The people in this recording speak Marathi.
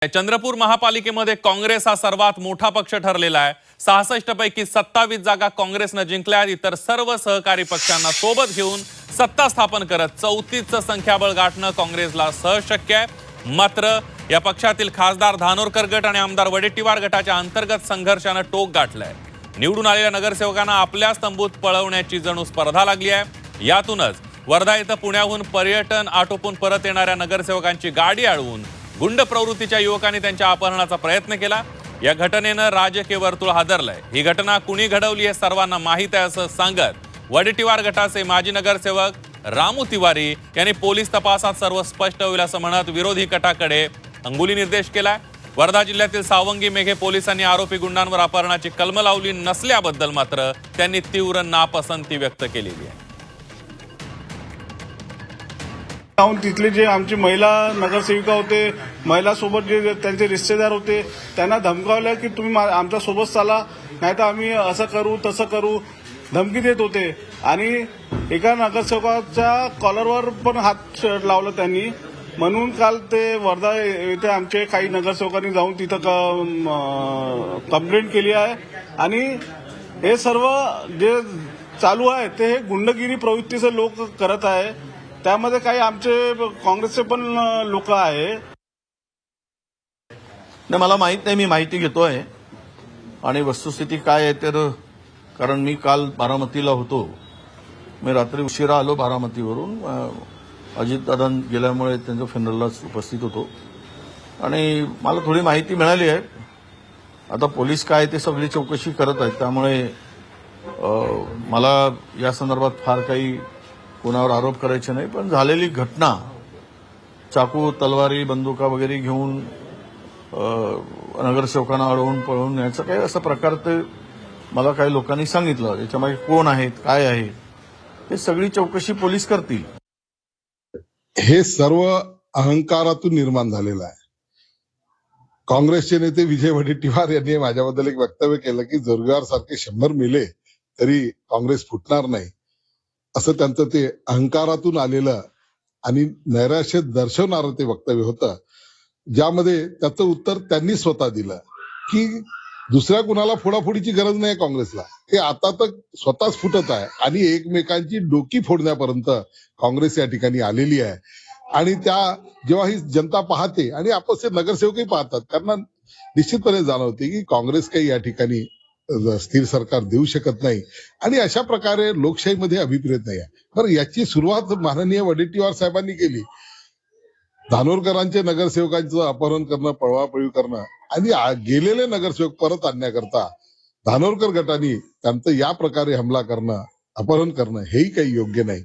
चंद्रपूर महापालिकेमध्ये काँग्रेस हा सर्वात मोठा पक्ष ठरलेला आहे। 66 पैकी 27 जागा काँग्रेसने जिंकल्या। इतर सर्व सहकारी पक्षांना सोबत घेऊन सत्ता स्थापन करत 34चं संख्याबळ गाठणं काँग्रेसला सहज शक्य आहे। मात्र या पक्षातील खासदार धानोरकर गट आणि आमदार वडेट्टीवार गटाच्या अंतर्गत संघर्षाने टोक गाठलंय। निवडून आलेल्या नगरसेवकांना आपल्या तंबूत पळवण्याची जणू स्पर्धा लागली आहे। यातूनच वर्धा इथं पुण्याहून पर्यटन आटोपून परत येणाऱ्या नगरसेवकांची गाडी अडवून गुंड प्रवृत्तीच्या युवकांनी त्यांच्या अपहरणाचा प्रयत्न केला। या घटनेनं राजकीय वर्तुळ हादरलंय। ही घटना कुणी घडवली हे सर्वांना माहीत आहे असं सांगत वडेट्टीवार गटाचे माजी नगरसेवक रामू तिवारी यांनी पोलीस तपासात सर्व स्पष्ट होईल असं म्हणत विरोधी गटाकडे अंगुली निर्देश केलाय। वर्धा जिल्ह्यातील सावंगी मेघे पोलिसांनी आरोपी गुंडांवर अपहरणाची कलम लावली नसल्याबद्दल मात्र त्यांनी तीव्र नापसंती व्यक्त केलेली आहे। तिथले जे आमची महिला नगरसेविका होते, महिला सोबत जे त्यांचे रिश्तेदार होते, त्यांना धमकावलं की तुम्ही आमच्या सोबत चला, नाहीतर आम्ही असं करू तसं करू, धमकी देत होते। आणि एका नगरसेवकाच्या कॉलरवर पण हात लावला त्यांनी। म्हणून काल ते वर्धा येथे आमचे काही नगरसेवकांनी जाऊन तिथं कंप्लेंट केली आहे। आणि हे सर्व जे चालू आहे ते गुंडगिरी प्रवृत्तीचे लोक करत आहे। त्यामध्ये काही आमचे काँग्रेसचे पण लोक आहे। मला माहित नाही, मी माहिती घेतोय आणि वस्तुस्थिती काय आहे तर, कारण मी काल बारामतीला होतो। मी रात्री उशिरा आलो बारामतीवरून। अजितदादा गेल्यामुळे त्यांच्या फॅनरलाच उपस्थित होतो आणि मला थोडी माहिती मिळाली आहे। आता पोलीस काय ते सगळी चौकशी करत आहेत, त्यामुळे मला या संदर्भात फार काही कोणावर आरोप करायचे नाही। पण झालेली घटना, चाकू तलवारी बंदुका वगैरे घेऊन नगरसेवकांना अडवून पळवून न्यायचं काही असा प्रकार ते मला काही लोकांनी सांगितलं। याच्यामागे कोण आहेत काय आहे हे सगळी चौकशी पोलीस करतील। हे सर्व अहंकारातून निर्माण झालेलं आहे। काँग्रेसचे नेते विजय वडेट्टीवार यांनी माझ्याबद्दल एक वक्तव्य केलं की जोरगार सारखे 100 मेले तरी काँग्रेस फुटणार नाही, असं त्यांचं ते अहंकारातून आलेलं आणि नैराश्य दर्शवणारं ते वक्तव्य होतं, ज्यामध्ये त्याचं उत्तर त्यांनी स्वतः दिलं की दुसऱ्या कुणाला फोडाफोडीची गरज नाही काँग्रेसला। हे आता तर स्वतःच फुटत आहे आणि एकमेकांची डोकी फोडण्यापर्यंत काँग्रेस या ठिकाणी आलेली आहे। आणि त्या जेव्हा ही जनता पाहते आणि आपले नगरसेवकही पाहतात, त्यांना निश्चितपणे जाणवते की काँग्रेस काही या ठिकाणी स्थिर सरकार देऊ शकत नाही आणि अशा प्रकारे लोकशाहीमध्ये अभिप्रेत नाही आहे। तर याची सुरुवात माननीय वडेट्टीवार साहेबांनी केली। धानोरकरांचे नगरसेवकांचं अपहरण करणं, पळवापळवी करणं आणि गेलेले नगरसेवक परत आणण्याकरता धानोरकर गटाने त्यांचं या प्रकारे हमला करणं, अपहरण करणं हेही काही योग्य नाही।